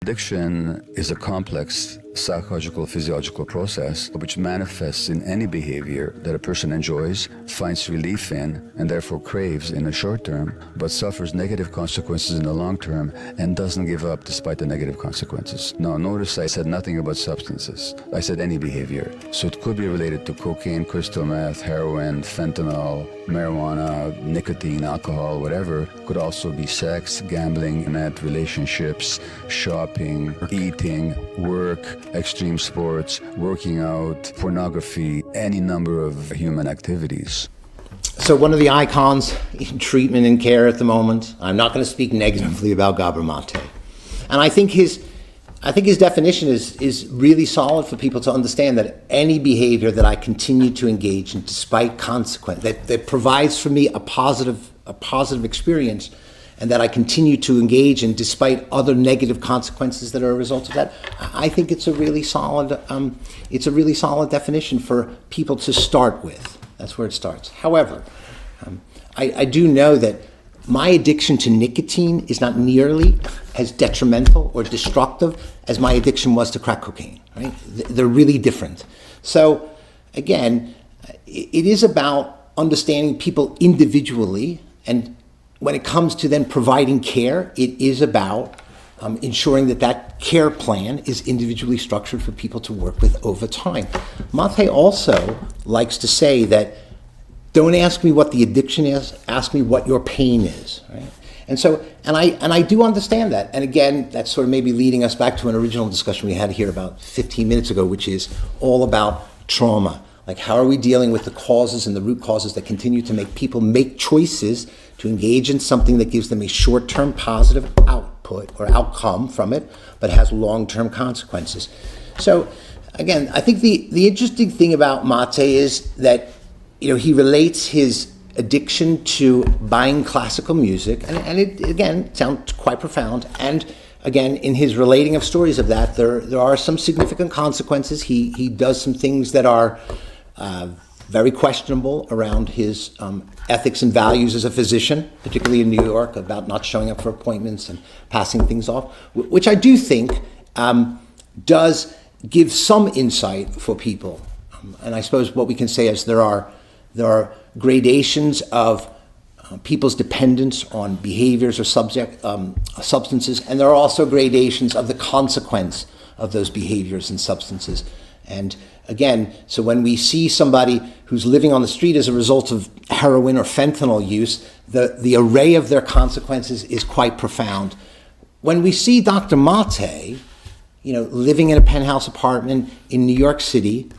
Addiction is a complex psychological, physiological process which manifests in any behavior that a person enjoys, finds relief in, and therefore craves in the short term, but suffers negative consequences in the long term and doesn't give up despite the negative consequences. Now, notice I said nothing about substances. I said any behavior. So it could be related to cocaine, crystal meth, heroin, fentanyl, marijuana, nicotine, alcohol, whatever. Could also be sex, gambling, internet, relationships, shopping, eating, work, extreme sports, working out, pornography, any number of human activities. So one of the icons in treatment and care at the moment, I'm not going to speak negatively about Gabor Mate. And I think his definition is really solid for people to understand that any behavior that I continue to engage in despite consequence, that provides for me a positive experience, and that I continue to engage in despite other negative consequences that are a result of that, I think it's a really solid definition for people to start with. That's where it starts. However, I do know that my addiction to nicotine is not nearly as detrimental or destructive as my addiction was to crack cocaine, right? They're really different. So again, it is about understanding people individually, and when it comes to then providing care, it is about ensuring that care plan is individually structured for people to work with over time. Mate also likes to say that don't ask me what the addiction is, ask me what your pain is, right? And so, and I do understand that. And again, that's sort of maybe leading us back to an original discussion we had here about 15 minutes ago, which is all about trauma. Like, how are we dealing with the causes and the root causes that continue to make people make choices to engage in something that gives them a short-term positive output or outcome from it, but has long-term consequences? So again, I think the interesting thing about Mate is that, you know, he relates his addiction to buying classical music, and it, again, sounds quite profound. And again, in his relating of stories of that, there are some significant consequences. He does some things that are very questionable around his ethics and values as a physician, particularly in New York, about not showing up for appointments and passing things off, which I do think does give some insight for people. And I suppose what we can say is there are gradations of people's dependence on behaviors or substances, and there are also gradations of the consequence of those behaviors and substances. And again, so when we see somebody who's living on the street as a result of heroin or fentanyl use, the array of their consequences is quite profound. When we see Dr. Mate, you know, living in a penthouse apartment in New York City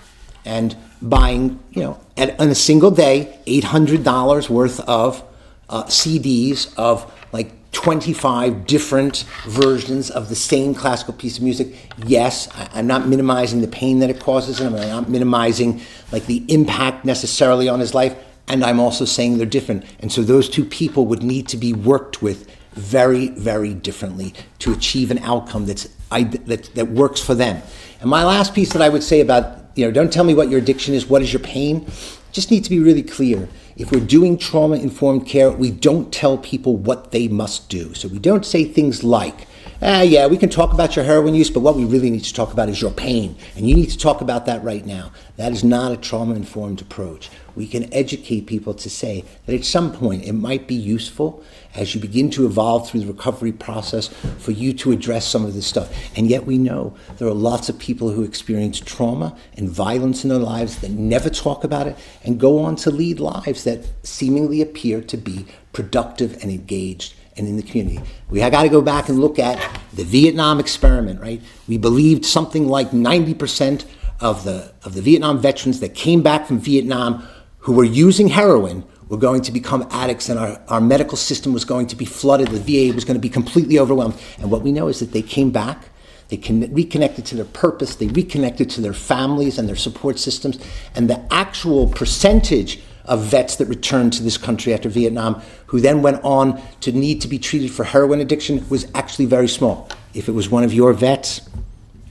and buying, you know, in a single day, $800 worth of CDs of like 25 different versions of the same classical piece of music. Yes, I'm not minimizing the pain that it causes him. I'm not minimizing like the impact necessarily on his life. And I'm also saying they're different. And so those two people would need to be worked with very, very differently to achieve an outcome that works for them. And my last piece that I would say about, you know, don't tell me what your addiction is, what is your pain? Just need to be really clear. If we're doing trauma-informed care, we don't tell people what they must do. So we don't say things like, yeah, we can talk about your heroin use, but what we really need to talk about is your pain. And you need to talk about that right now. That is not a trauma-informed approach. We can educate people to say that at some point it might be useful as you begin to evolve through the recovery process for you to address some of this stuff. And yet we know there are lots of people who experience trauma and violence in their lives that never talk about it and go on to lead lives that seemingly appear to be productive and engaged and in the community. We got to go back and look at the Vietnam experiment, right? We believed something like 90% of the Vietnam veterans that came back from Vietnam who were using heroin were going to become addicts, and our medical system was going to be flooded. The VA was going to be completely overwhelmed. And what we know is that they came back, they reconnected to their purpose, they reconnected to their families and their support systems, and the actual percentage of vets that returned to this country after Vietnam who then went on to need to be treated for heroin addiction was actually very small. If it was one of your vets,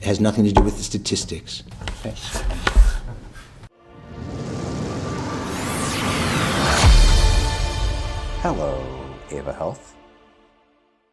it has nothing to do with the statistics. Okay. Hello, Ava Health.